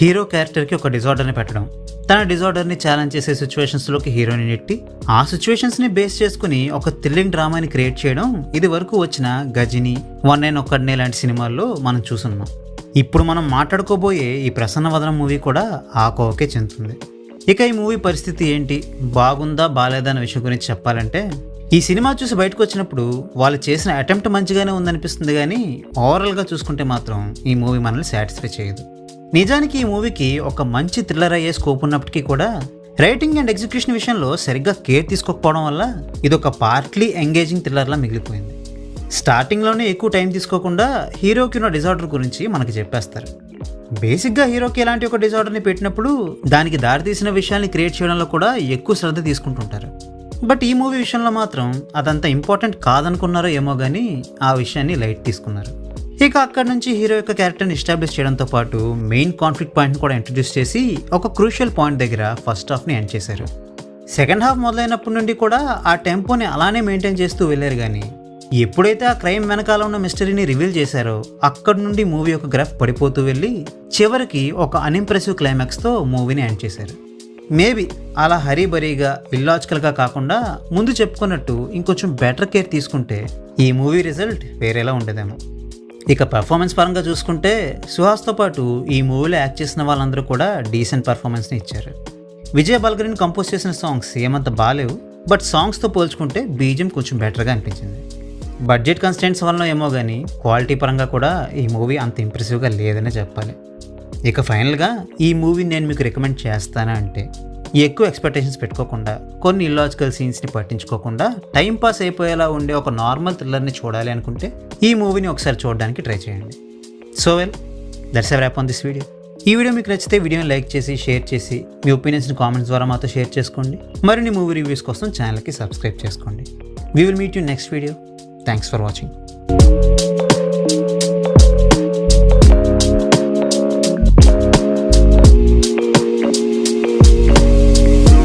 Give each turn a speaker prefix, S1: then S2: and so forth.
S1: Hero క్యారెక్టర్కి ఒక డిజార్డర్ని పెట్టడం, తన డిజార్డర్ని ఛాలెంజ్ చేసే సిచ్యువేషన్స్లోకి హీరోని నెట్టి ఆ సిచ్యువేషన్స్ని బేస్ చేసుకుని ఒక థ్రిల్లింగ్ డ్రామాని క్రియేట్ చేయడం ఇది వరకు వచ్చిన గజిని, వన్ అండ్ ఒక్కడనే లాంటి సినిమాల్లో మనం చూసున్నాం. ఇప్పుడు మనం మాట్లాడుకోబోయే ఈ ప్రసన్నవదనం మూవీ కూడా ఆ కోవకే చెందుతుంది. ఇక ఈ మూవీ పరిస్థితి ఏంటి, బాగుందా బాలేదా అనే విషయం గురించి చెప్పాలంటే, ఈ సినిమా చూసి బయటకు వచ్చినప్పుడు వాళ్ళు చేసిన అటెంప్ట్ మంచిగానే ఉందనిపిస్తుంది, కానీ ఓవరాల్గా చూసుకుంటే మాత్రం ఈ మూవీ మనల్ని సాటిస్ఫై చేయదు. నిజానికి ఈ మూవీకి ఒక మంచి థ్రిల్లర్ అయ్యే స్కోప్ ఉన్నప్పటికీ కూడా రైటింగ్ అండ్ ఎగ్జిక్యూషన్ విషయంలో సరిగ్గా కేర్ తీసుకోకపోవడం వల్ల ఇదొక పార్ట్లీ ఎంగేజింగ్ థ్రిల్లర్లా మిగిలిపోయింది. స్టార్టింగ్లోనే ఎక్కువ టైం తీసుకోకుండా హీరోకి ఉన్న డిజార్డర్ గురించి మనకి చెప్పేస్తారు. బేసిక్గా హీరోకి ఇలాంటి ఒక డిజార్డర్ని పెట్టినప్పుడు దానికి దారితీసిన విషయాన్ని క్రియేట్ చేయడంలో కూడా ఎక్కువ శ్రద్ధ తీసుకుంటుంటారు. బట్ ఈ మూవీ విషయంలో మాత్రం అదంతా ఇంపార్టెంట్ కాదనుకున్నారో ఏమో కానీ ఆ విషయాన్ని లైట్ తీసుకున్నారు. ఇక అక్కడి నుంచి హీరో యొక్క క్యారెక్టర్ని ఎస్టాబ్లిష్ చేయడంతో పాటు మెయిన్ కాన్ఫ్లిక్ట్ పాయింట్ని కూడా ఇంట్రడ్యూస్ చేసి ఒక క్రూషియల్ పాయింట్ దగ్గర ఫస్ట్ హాఫ్ని ఎండ్ చేశారు. సెకండ్ హాఫ్ మొదలైనప్పటి నుండి కూడా ఆ టెంపోని అలానే మెయింటైన్ చేస్తూ వెళ్ళారు, కానీ ఎప్పుడైతే ఆ క్రైమ్ వెనకాల ఉన్న మిస్టరీని రివీల్ చేశారో అక్కడి నుండి మూవీ యొక్క గ్రాఫ్ పడిపోతూ వెళ్ళి చివరికి ఒక అన్ఇంప్రెసివ్ క్లైమాక్స్తో మూవీని ఎండ్ చేశారు. మేబీ అలా హరీబరీగా ఇల్లాజికల్గా కాకుండా ముందు చెప్పుకున్నట్టు ఇంకొంచెం బెటర్ కేర్ తీసుకుంటే ఈ మూవీ రిజల్ట్ వేరేలా ఉండేదేమో. ఇక పర్ఫార్మెన్స్ పరంగా చూసుకుంటే సుహాస్తో పాటు ఈ మూవీలో యాక్ట్ చేసిన వాళ్ళందరూ కూడా డీసెంట్ పర్ఫార్మెన్స్ని ఇచ్చారు. విజయ్ బల్గరిన్ కంపోజ్ చేసిన సాంగ్స్ ఏమంత బాలేవు, బట్ సాంగ్స్తో పోల్చుకుంటే బీజిఎం కొంచెం బెటర్గా అనిపించింది. బడ్జెట్ కన్స్టెంట్స్ వల్ల ఏమో కానీ క్వాలిటీ పరంగా కూడా ఈ మూవీ అంత ఇంప్రెసివ్గా లేదనే చెప్పాలి. ఇక ఫైనల్గా ఈ మూవీని నేను మీకు రికమెండ్ చేస్తానా అంటే, ఎక్కువ ఎక్స్పెక్టేషన్స్ పెట్టుకోకుండా, కొన్ని ఇల్లాజికల్ సీన్స్ని పట్టించుకోకుండా టైం పాస్ అయిపోయేలా ఉండే ఒక నార్మల్ థ్రిల్లర్ని చూడాలి అనుకుంటే ఈ మూవీని ఒకసారి చూడడానికి ట్రై చేయండి. So well, that's a wrap on this video. ఈ వీడియో మీకు నచ్చితే వీడియోని లైక్ చేసి షేర్ చేసి మీ ఒపీనియన్స్ని కామెంట్స్ ద్వారా మాతో షేర్ చేసుకోండి. మరిన్ని మూవీ రివ్యూస్ కోసం ఛానల్కి సబ్స్క్రైబ్ చేసుకోండి. We will meet you next video. Thanks for watching.